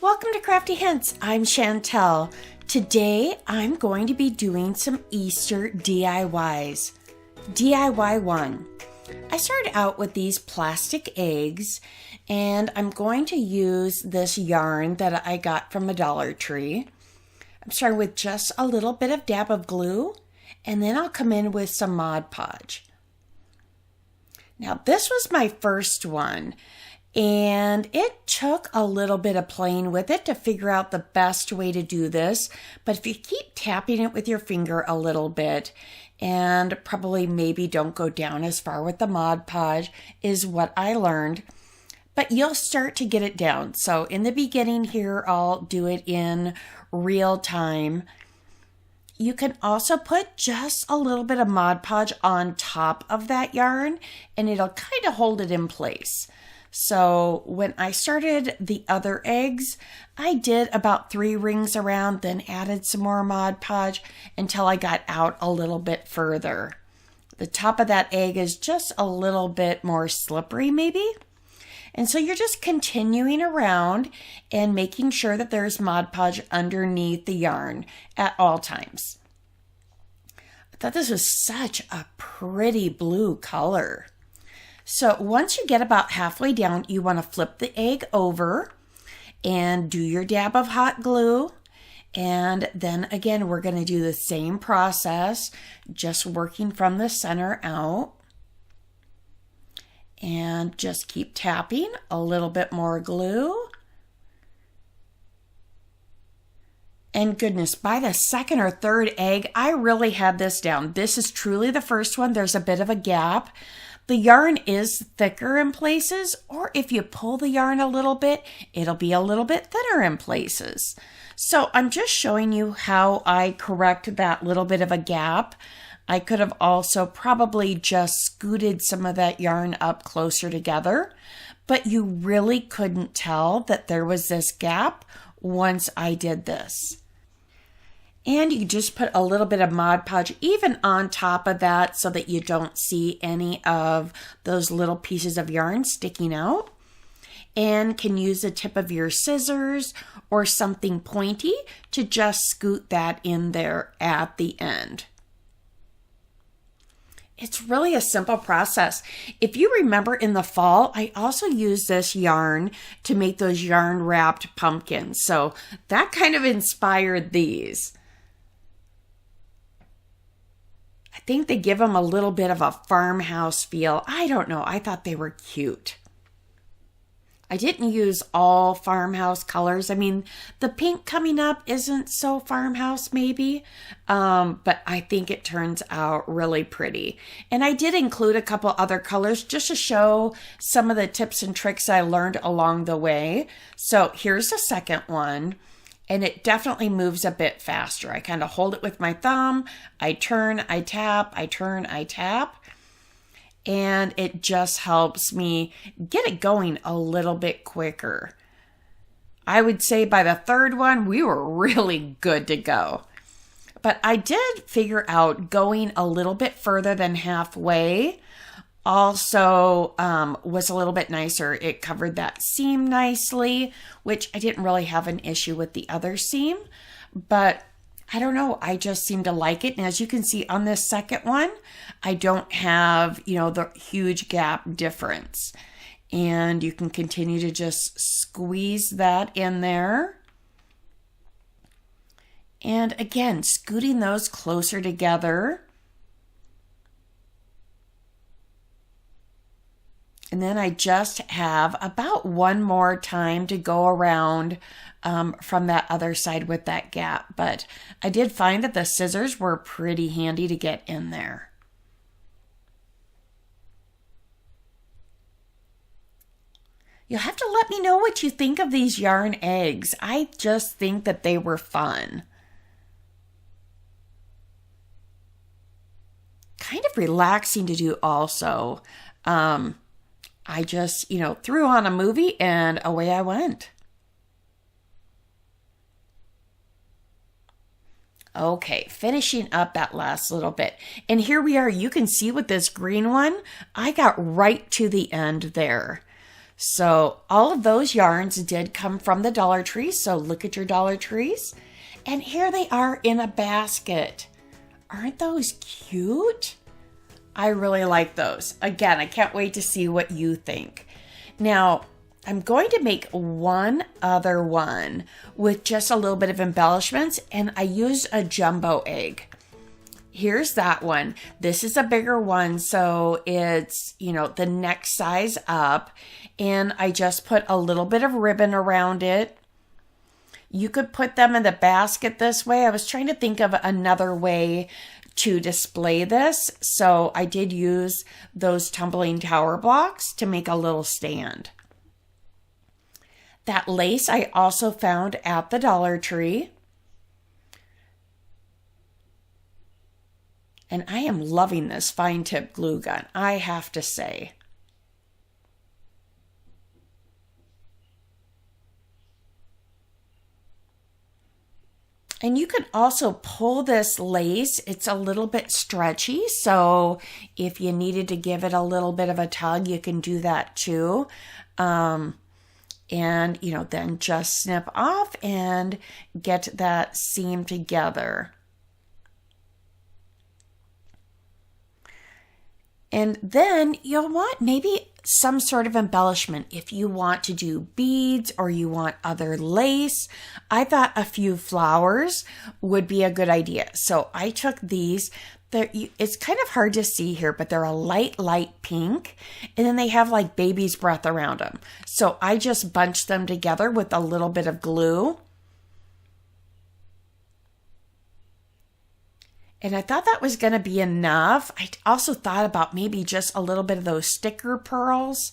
Welcome to Crafty Hints. I'm Chantel. Today I'm going to be doing some Easter DIYs. DIY 1. I started out with these plastic eggs and I'm going to use this yarn that I got from a Dollar Tree. I'm starting with just a little bit of dab of glue and then I'll come in with some Mod Podge. Now this was my first one. And it took a little bit of playing with it to figure out the best way to do this. But if you keep tapping it with your finger a little bit and probably maybe don't go down as far with the Mod Podge is what I learned. But you'll start to get it down. So in the beginning here, I'll do it in real time. You can also put just a little bit of Mod Podge on top of that yarn and it'll kind of hold it in place. So when I started the other eggs, I did about 3 rings around, then added some more Mod Podge until I got out a little bit further. The top of that egg is just a little bit more slippery maybe. And so you're just continuing around and making sure that there's Mod Podge underneath the yarn at all times. I thought this was such a pretty blue color. So once you get about halfway down, you want to flip the egg over and do your dab of hot glue. And then again, we're going to do the same process, just working from the center out. And just keep tapping a little bit more glue. And goodness, by the second or third egg, I really had this down. This is truly the first one. There's a bit of a gap. The yarn is thicker in places, or if you pull the yarn a little bit, it'll be a little bit thinner in places. So I'm just showing you how I correct that little bit of a gap. I could have also probably just scooted some of that yarn up closer together, but you really couldn't tell that there was this gap once I did this. And you just put a little bit of Mod Podge even on top of that so that you don't see any of those little pieces of yarn sticking out. And can use the tip of your scissors or something pointy to just scoot that in there at the end. It's really a simple process. If you remember in the fall, I also used this yarn to make those yarn wrapped pumpkins. So that kind of inspired these. I think they give them a little bit of a farmhouse feel. I don't know. I thought they were cute. I didn't use all farmhouse colors. I mean, the pink coming up isn't so farmhouse maybe, but I think it turns out really pretty. And I did include a couple other colors just to show some of the tips and tricks I learned along the way. So here's the second one. And it definitely moves a bit faster. I kind of hold it with my thumb. I turn, I tap, I turn, I tap. And it just helps me get it going a little bit quicker. I would say by the third one, we were really good to go. But I did figure out going a little bit further than halfway also was a little bit nicer. It covered that seam nicely, which I didn't really have an issue with the other seam, but I don't know, I just seem to like it. And as you can see on this second one, I don't have, the huge gap difference. And you can continue to just squeeze that in there. And again, scooting those closer together. And then I just have about one more time to go around from that other side with that gap. But I did find that the scissors were pretty handy to get in there. You'll have to let me know what you think of these yarn eggs. I just think that they were fun. Kind of relaxing to do also. I just, threw on a movie and away I went. Okay, finishing up that last little bit. And here we are. You can see with this green one, I got right to the end there. So all of those yarns did come from the Dollar Tree. So look at your Dollar Trees. And here they are in a basket. Aren't those cute? I really like those. Again, I can't wait to see what you think. Now, I'm going to make one other one with just a little bit of embellishments, and I used a jumbo egg. Here's that one. This is a bigger one, so it's, the next size up, and I just put a little bit of ribbon around it. You could put them in the basket this way. I was trying to think of another way to display this, so I did use those tumbling tower blocks to make a little stand. That lace I also found at the Dollar Tree. And I am loving this fine tip glue gun, I have to say. And you can also pull this lace. It's a little bit stretchy, so if you needed to give it a little bit of a tug, you can do that too. And, then just snip off and get that seam together. And then you'll want maybe some sort of embellishment. If you want to do beads or you want other lace, I thought a few flowers would be a good idea. So I took these. It's kind of hard to see here, but they're a light pink, and then they have like baby's breath around them. So I just bunched them together with a little bit of glue. And I thought that was going to be enough. I also thought about maybe just a little bit of those sticker pearls.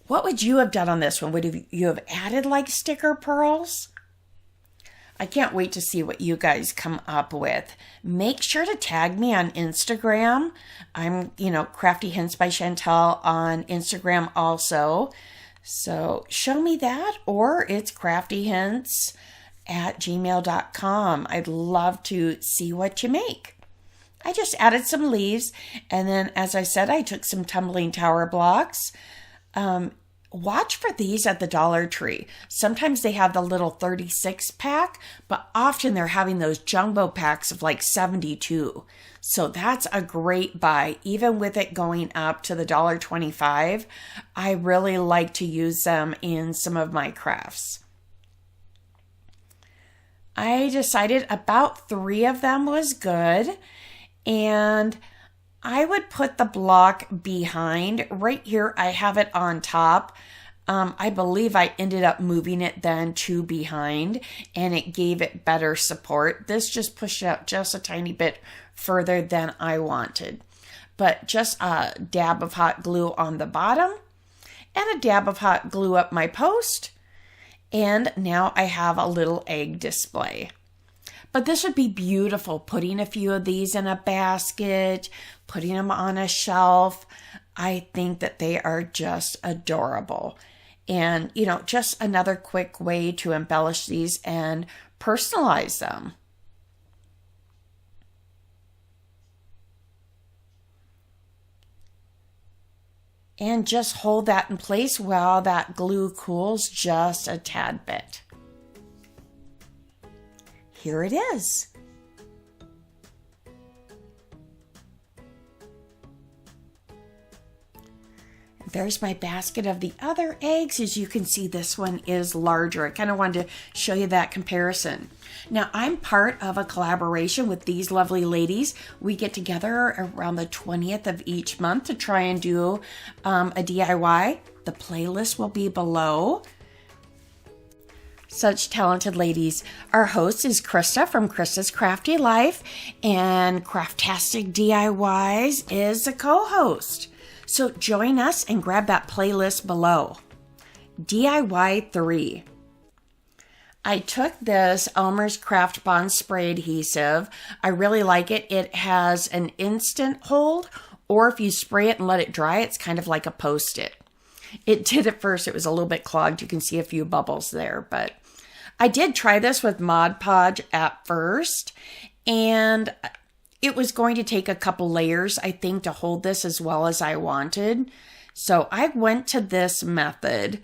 What would you have done on this one? Would you have added like sticker pearls? I can't wait to see what you guys come up with. Make sure to tag me on Instagram. I'm, Crafty Hints by Chantel on Instagram also. So show me that, or it's craftyhints@gmail.com. I'd love to see what you make. I just added some leaves, and then, as I said, I took some tumbling tower blocks. Watch for these at the Dollar Tree. Sometimes they have the little 36 pack, but often they're having those jumbo packs of like 72. So that's a great buy. Even with it going up to the $1.25, I really like to use them in some of my crafts. I decided about 3 of them was good, and I would put the block behind. Right here, I have it on top. I believe I ended up moving it then to behind, and it gave it better support. This just pushed it out just a tiny bit further than I wanted. But just a dab of hot glue on the bottom and a dab of hot glue up my post. And now I have a little egg display. But this would be beautiful, putting a few of these in a basket, putting them on a shelf. I think that they are just adorable. And, just another quick way to embellish these and personalize them. And just hold that in place while that glue cools just a tad bit. Here it is. There's my basket of the other eggs. As you can see, this one is larger. I kind of wanted to show you that comparison. Now, I'm part of a collaboration with these lovely ladies. We get together around the 20th of each month to try and do a DIY. The playlist will be below. Such talented ladies. Our host is Krista from Krista's Crafty Life, and Craftastic DIYs is a co-host. So join us and grab that playlist below. DIY 3. I took this Elmer's Craft Bond Spray Adhesive. I really like it. It has an instant hold, or if you spray it and let it dry, it's kind of like a Post-it. It did at first. It was a little bit clogged. You can see a few bubbles there, but I did try this with Mod Podge at first, and it was going to take a couple layers, I think, to hold this as well as I wanted. So I went to this method.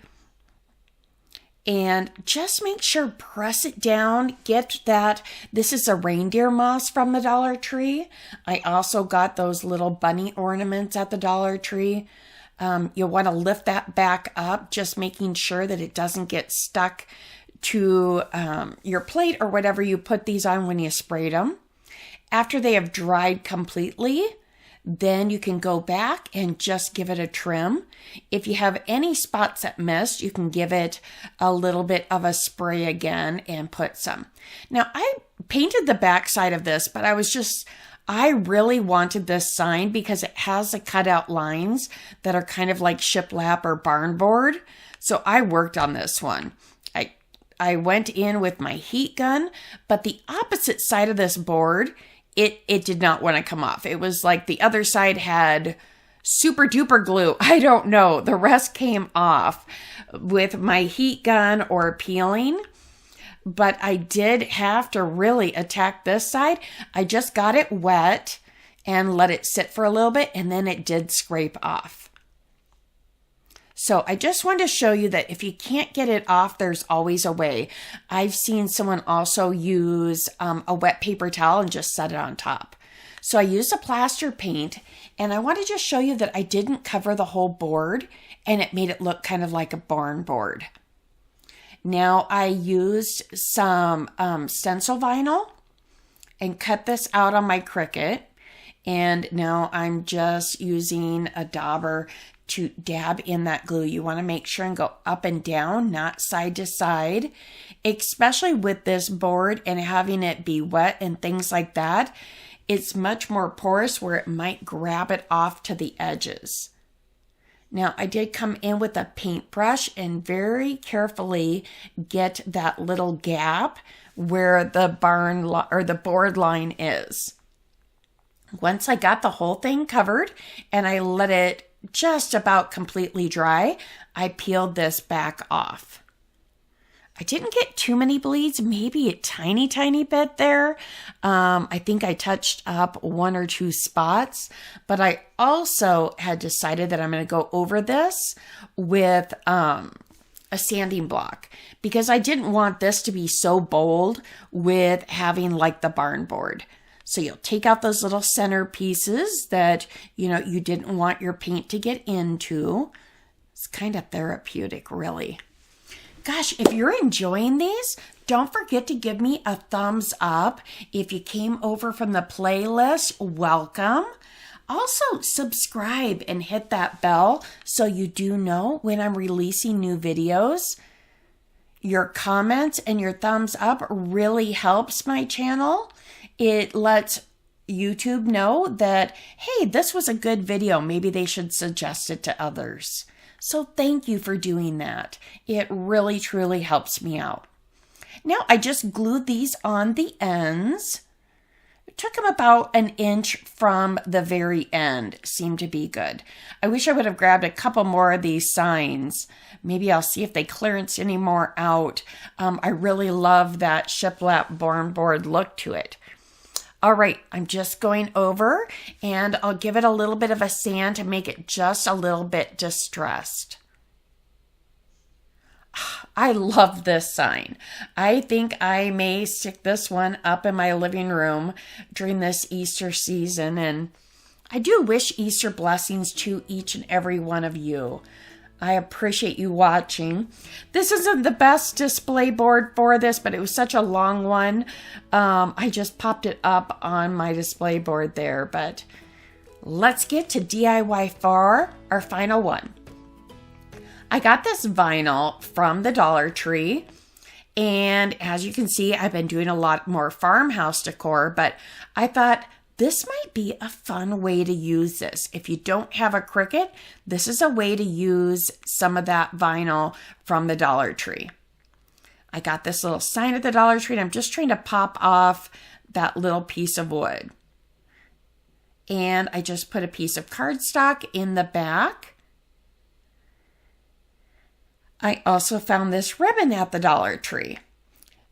And just make sure, press it down, get that. This is a reindeer moss from the Dollar Tree. I also got those little bunny ornaments at the Dollar Tree. You'll want to lift that back up, just making sure that it doesn't get stuck to your plate or whatever you put these on when you sprayed them. After they have dried completely, then you can go back and just give it a trim. If you have any spots that missed, you can give it a little bit of a spray again and put some. Now, I painted the back side of this, but I really wanted this sign because it has the cutout lines that are kind of like shiplap or barn board. So I worked on this one. I went in with my heat gun, but the opposite side of this board, it did not want to come off. It was like the other side had super duper glue. I don't know. The rest came off with my heat gun or peeling. But I did have to really attack this side. I just got it wet and let it sit for a little bit, and then it did scrape off. So I just wanted to show you that if you can't get it off, there's always a way. I've seen someone also use a wet paper towel and just set it on top. So I used a plaster paint, and I want to just show you that I didn't cover the whole board, and it made it look kind of like a barn board. Now I used some stencil vinyl and cut this out on my Cricut. And now I'm just using a dauber to dab in that glue. You want to make sure and go up and down, not side to side, especially with this board and having it be wet and things like that. It's much more porous where it might grab it off to the edges. Now I did come in with a paintbrush and very carefully get that little gap where the board line is. Once I got the whole thing covered and I let it just about completely dry, I peeled this back off. I didn't get too many bleeds, maybe a tiny bit there. I think I touched up 1 or 2 spots, but I also had decided that I'm going to go over this with a sanding block because I didn't want this to be so bold with having like the barn board. So you'll take out those little center pieces that, you didn't want your paint to get into. It's kind of therapeutic, really. Gosh, if you're enjoying these, don't forget to give me a thumbs up. If you came over from the playlist, welcome. Also, subscribe and hit that bell so you do know when I'm releasing new videos. Your comments and your thumbs up really helps my channel. It lets YouTube know that, hey, this was a good video. Maybe they should suggest it to others. So thank you for doing that. It really, truly helps me out. Now I just glued these on the ends. It took them about 1 inch from the very end. Seemed to be good. I wish I would have grabbed a couple more of these signs. Maybe I'll see if they clearance any more out. I really love that shiplap barn board look to it. All right, I'm just going over and I'll give it a little bit of a sand to make it just a little bit distressed. I love this sign. I think I may stick this one up in my living room during this Easter season, and I do wish Easter blessings to each and every one of you. I appreciate you watching. This isn't the best display board for this, but it was such a long one. I just popped it up on my display board there, but let's get to DIY for our final one. I got this vinyl from the Dollar Tree, and as you can see, I've been doing a lot more farmhouse decor, but I thought this might be a fun way to use this. If you don't have a Cricut, this is a way to use some of that vinyl from the Dollar Tree. I got this little sign at the Dollar Tree, and I'm just trying to pop off that little piece of wood. And I just put a piece of cardstock in the back. I also found this ribbon at the Dollar Tree.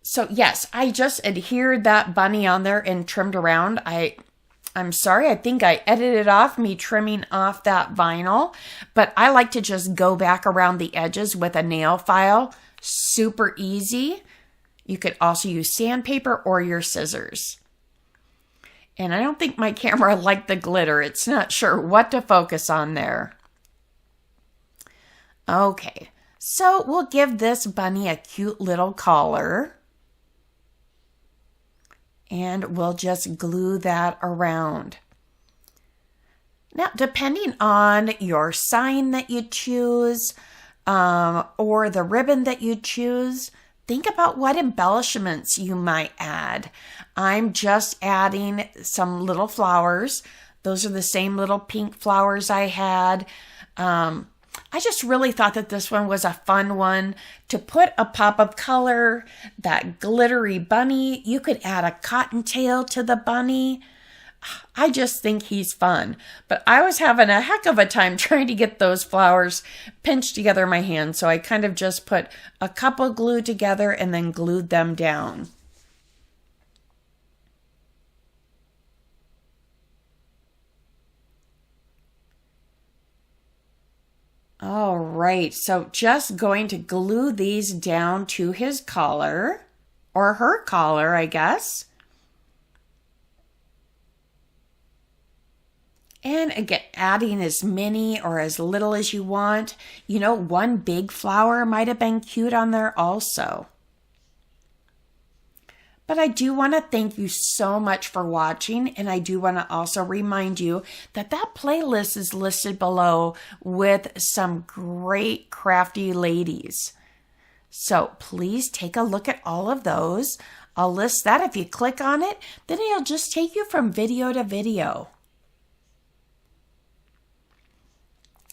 So yes, I just adhered that bunny on there and trimmed around. I'm sorry, I think I edited off me trimming off that vinyl, but I like to just go back around the edges with a nail file. Super easy. You could also use sandpaper or your scissors. And I don't think my camera liked the glitter. It's not sure what to focus on there. Okay, so we'll give this bunny a cute little collar. And we'll just glue that around. Now, depending on your sign that you choose or the ribbon that you choose, think about what embellishments you might add. I'm just adding some little flowers. Those are the same little pink flowers I had. I just really thought that this one was a fun one to put a pop of color, that glittery bunny. You could add a cottontail to the bunny. I just think he's fun. But I was having a heck of a time trying to get those flowers pinched together in my hand. So I kind of just put a couple glue together and then glued them down. All right, so just going to glue these down to his collar, or her collar, I guess. And again, adding as many or as little as you want. You know, one big flower might have been cute on there also. But I do want to thank you so much for watching, and I do want to also remind you that that playlist is listed below with some great crafty ladies. So please take a look at all of those. I'll list that. If you click on it, then it'll just take you from video to video.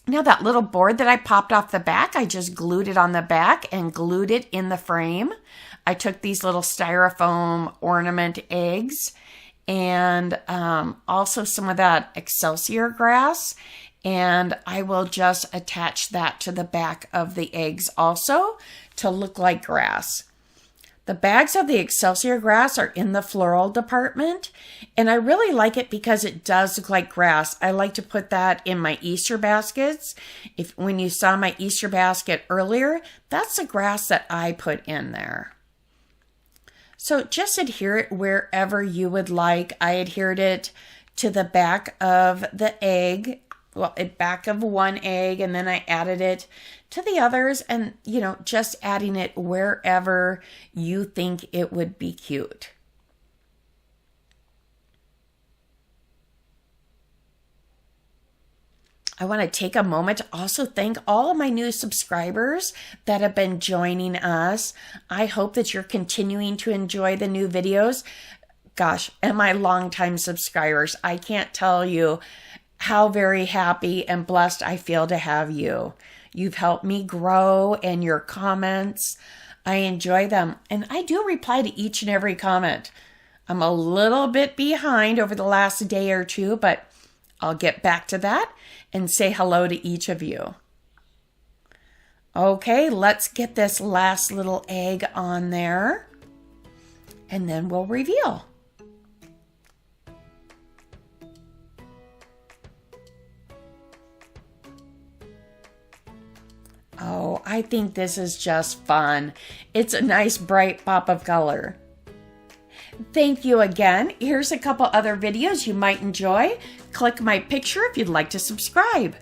Now that little board that I popped off the back, I just glued it on the back and glued it in the frame. I took these little styrofoam ornament eggs and also some of that Excelsior grass, and I will just attach that to the back of the eggs also to look like grass. The bags of the Excelsior grass are in the floral department, and I really like it because it does look like grass. I like to put that in my Easter baskets. When you saw my Easter basket earlier, that's the grass that I put in there. So just adhere it wherever you would like. I adhered it to the back of the egg, back of one egg, and then I added it to the others, and just adding it wherever you think it would be cute. I want to take a moment to also thank all of my new subscribers that have been joining us. I hope that you're continuing to enjoy the new videos. Gosh, and my longtime subscribers, I can't tell you how very happy and blessed I feel to have you. You've helped me grow, and your comments, I enjoy them. And I do reply to each and every comment. I'm a little bit behind over the last day or two, but I'll get back to that and say hello to each of you. Okay, let's get this last little egg on there, and then we'll reveal. Oh, I think this is just fun. It's a nice bright pop of color. Thank you again. Here's a couple other videos you might enjoy. Click my picture if you'd like to subscribe.